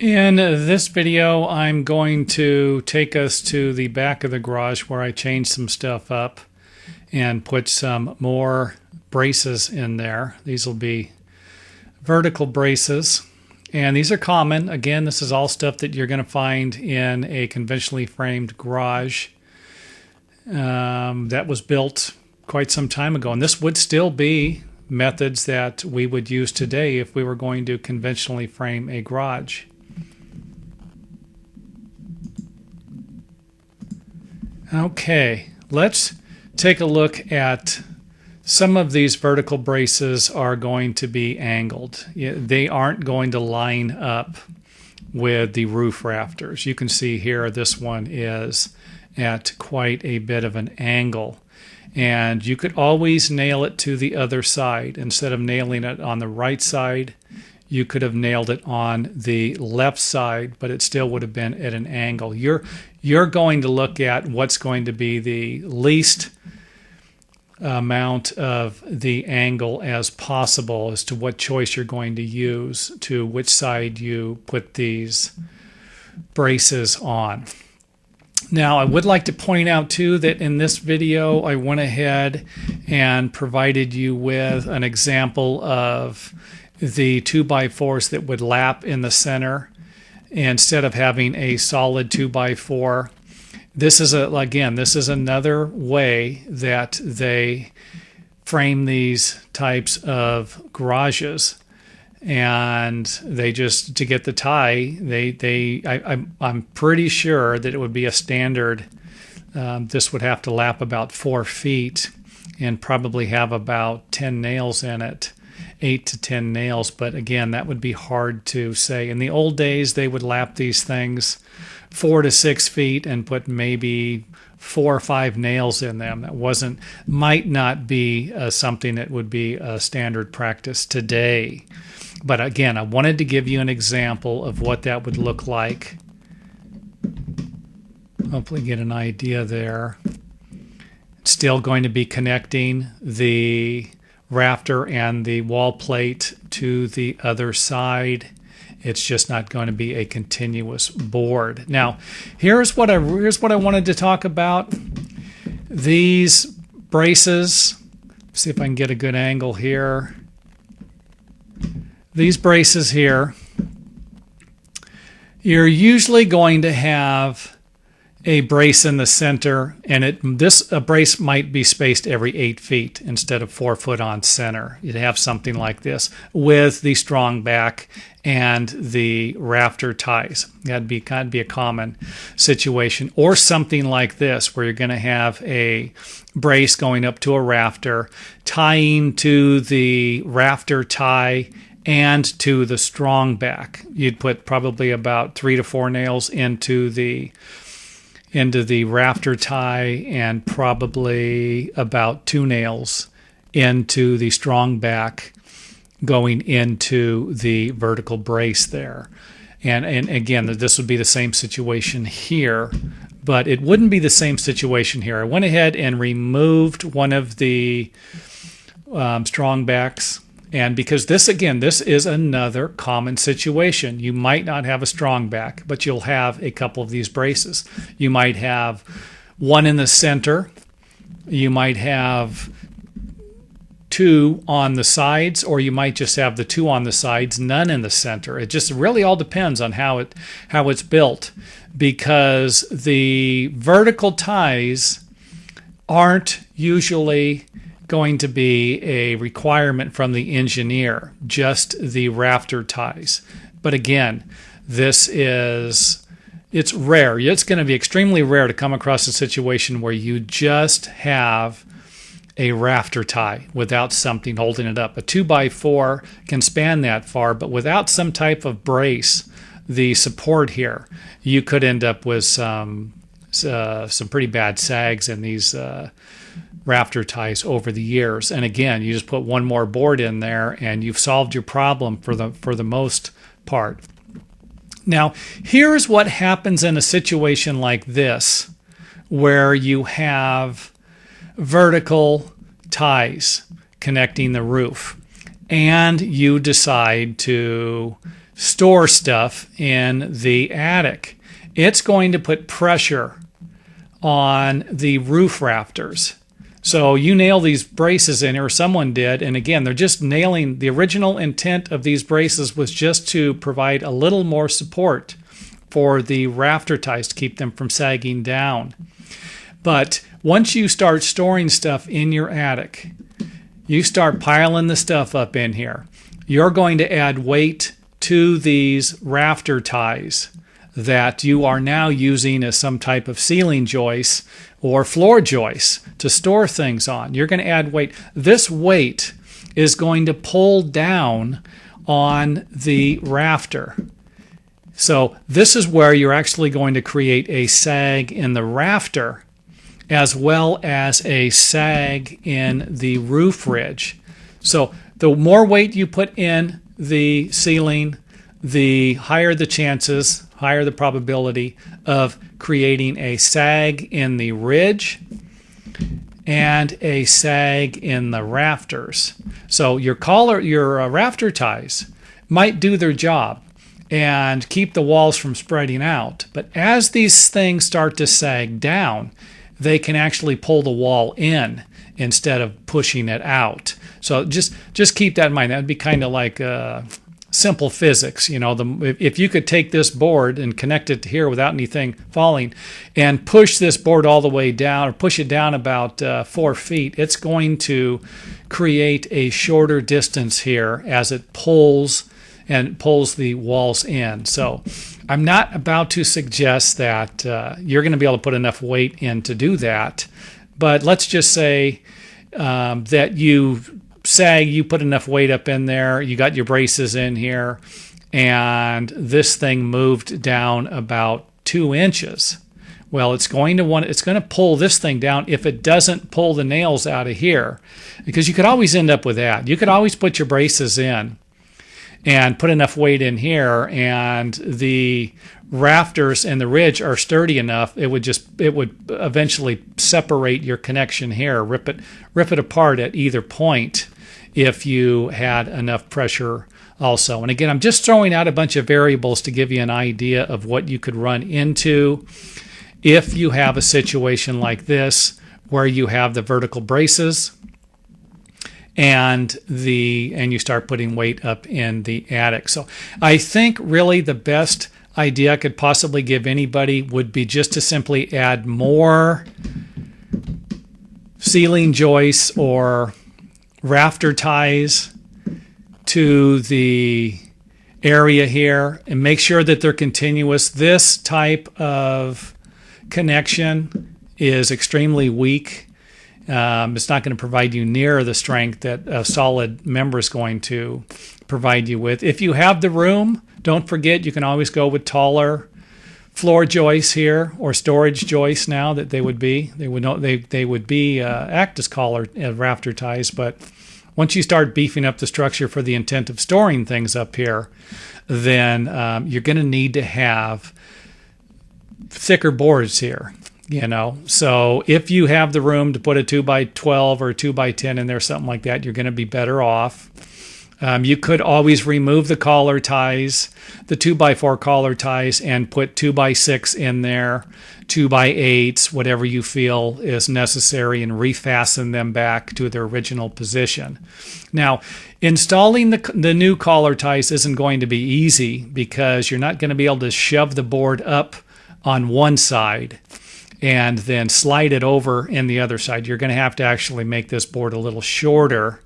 In this video, I'm going to take us to the back of the garage where I changed some stuff up and put some more braces in there. These will be vertical braces, and these are common. Again, this is all stuff that you're going to find in a conventionally framed garage that was built quite some time ago, and this would still be methods that we would use today if we were going to conventionally frame a garage. Okay, let's take a look at some of these vertical braces are going to be angled. They aren't going to line up with the roof rafters. You can see here this one is at quite a bit of an angle. And you could always nail it to the other side. Instead of nailing it on the right side, you could have nailed it on the left side, but it still would have been at an angle. You're going to look at what's going to be the least amount of the angle as possible as to what choice you're going to use to which side you put these braces on. Now, I would like to point out too that in this video I went ahead and provided you with an example of the 2x4s that would lap in the center instead of having a solid 2x4. This is this is another way that they frame these types of garages, and they just, to get the tie, I'm pretty sure that it would be a standard. This would have to lap about 4 feet and probably have about 10 nails in it. 8 to 10 nails, but again, that would be hard to say. In the old days, they would lap these things 4 to 6 feet and put maybe 4 or 5 nails in them. That might not be something that would be a standard practice today. But again, I wanted to give you an example of what that would look like. Hopefully get an idea there. It's still going to be connecting the rafter and the wall plate to the other side. It's just not going to be a continuous board. Now, here's what I wanted to talk about. These braces, see if I can get a good angle here. These braces here, you're usually going to have a brace in the center, and a brace might be spaced every 8 feet instead of 4 foot on center. You'd have something like this with the strong back and the rafter ties. That'd be a common situation. Or something like this, where you're going to have a brace going up to a rafter, tying to the rafter tie and to the strong back. You'd put probably about 3 to 4 nails into the rafter tie and probably about 2 nails into the strong back going into the vertical brace there. And again, this would be the same situation here, but it wouldn't be the same situation here. I went ahead and removed one of the strong backs. And because this is another common situation. You might not have a strong back, but you'll have a couple of these braces. You might have one in the center. You might have 2 on the sides, or you might just have the 2 on the sides, none in the center. It just really all depends on how it's built, because the vertical ties aren't usually going to be a requirement from the engineer, just the rafter ties. But again, it's rare. It's going to be extremely rare to come across a situation where you just have a rafter tie without something holding it up. A 2x4 can span that far, but without some type of brace, the support here, you could end up with some pretty bad sags in these rafter ties over the years. And again, you just put one more board in there and you've solved your problem for the most part. Now, here's what happens in a situation like this, where you have vertical ties connecting the roof, and you decide to store stuff in the attic, it's going to put pressure on the roof rafters. So you nail these braces in, or someone did, and again, they're just nailing. The original intent of these braces was just to provide a little more support for the rafter ties to keep them from sagging down. But once you start storing stuff in your attic, you start piling the stuff up in here, you're going to add weight to these rafter ties that you are now using as some type of ceiling joist or floor joist to store things on. You're going to add weight. This weight is going to pull down on the rafter. So this is where you're actually going to create a sag in the rafter as well as a sag in the roof ridge. So the more weight you put in the ceiling, the higher the chances, higher the probability of creating a sag in the ridge and a sag in the rafters. So your rafter ties might do their job and keep the walls from spreading out. But as these things start to sag down, they can actually pull the wall in instead of pushing it out. So just keep that in mind. That would be kind of like simple physics. You know, if you could take this board and connect it to here without anything falling and push this board all the way down, or push it down about 4 feet, it's going to create a shorter distance here as it pulls the walls in. So I'm not about to suggest that you're going to be able to put enough weight in to do that, but let's just say that you put enough weight up in there, you got your braces in here, and this thing moved down about 2 inches. Well, it's going to pull this thing down if it doesn't pull the nails out of here, because you could always end up with that. You could always put your braces in and put enough weight in here, and the rafters and the ridge are sturdy enough, it would eventually separate your connection here, rip it apart at either point if you had enough pressure also. And again, I'm just throwing out a bunch of variables to give you an idea of what you could run into if you have a situation like this where you have the vertical braces and you start putting weight up in the attic. So I think really the best idea I could possibly give anybody would be just to simply add more ceiling joists or rafter ties to the area here and make sure that they're continuous. This type of connection is extremely weak. It's not going to provide you near the strength that a solid member is going to provide you with. If you have the room, don't forget you can always go with taller floor joists here, or storage joists now that they would act as collar rafter ties. But once you start beefing up the structure for the intent of storing things up here, then you're going to need to have thicker boards here. You know, so if you have the room to put a 2x12 or a 2x10 in there, something like that, you're going to be better off. You could always remove the collar ties, the 2x4 collar ties, and put 2x6 in there, 2x8s, whatever you feel is necessary, and refasten them back to their original position. Now, installing the new collar ties isn't going to be easy, because you're not going to be able to shove the board up on one side and then slide it over in the other side. You're going to have to actually make this board a little shorter,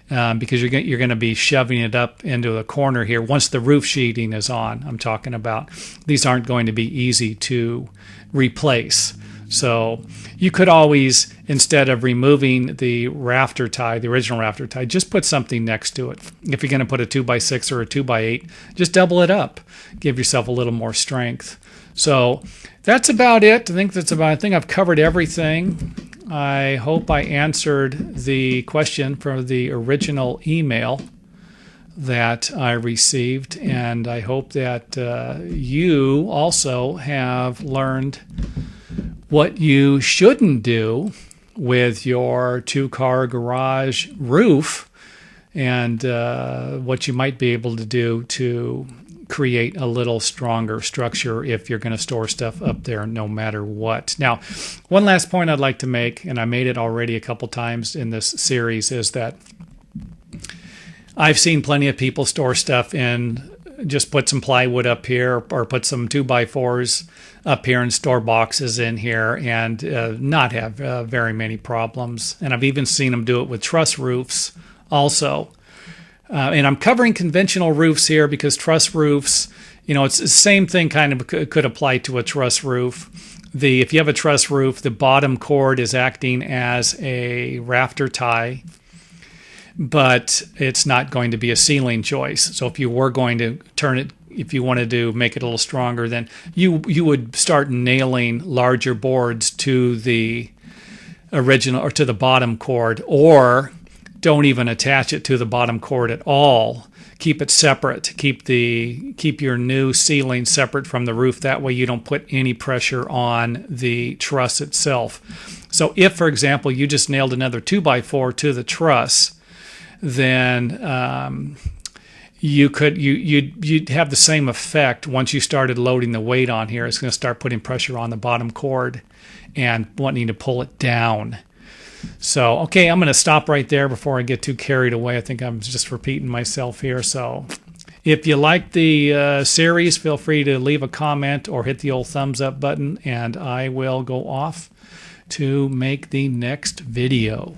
because you're going to be shoving it up into a corner here once the roof sheeting is on. I'm talking about these aren't going to be easy to replace. So you could always, instead of removing the rafter tie, the original rafter tie, just put something next to it. If you're going to put a 2x6 or a 2x8, just double it up. Give yourself a little more strength. So that's about it. I think I've covered everything. I hope I answered the question from the original email that I received, and I hope that you also have learned what you shouldn't do with your 2-car garage roof, and what you might be able to do to create a little stronger structure if you're going to store stuff up there no matter what. Now, one last point I'd like to make, and I made it already a couple times in this series, is that I've seen plenty of people store stuff in, just put some plywood up here or put some 2x4s up here and store boxes in here and not have very many problems. And I've even seen them do it with truss roofs also. And I'm covering conventional roofs here because truss roofs, it's the same thing kind of could apply to a truss roof. If you have a truss roof, the bottom cord is acting as a rafter tie, but it's not going to be a ceiling joist. So if you were going to turn it, if you wanted to make it a little stronger, then you would start nailing larger boards to the original or to the bottom cord, or don't even attach it to the bottom cord at all. Keep it separate. Keep your new ceiling separate from the roof. That way you don't put any pressure on the truss itself. So if, for example, you just nailed another 2x4 to the truss, then you'd have the same effect once you started loading the weight on here. It's going to start putting pressure on the bottom cord and wanting to pull it down. So, okay, I'm going to stop right there before I get too carried away. I think I'm just repeating myself here. So if you like the series, feel free to leave a comment or hit the old thumbs up button, and I will go off to make the next video.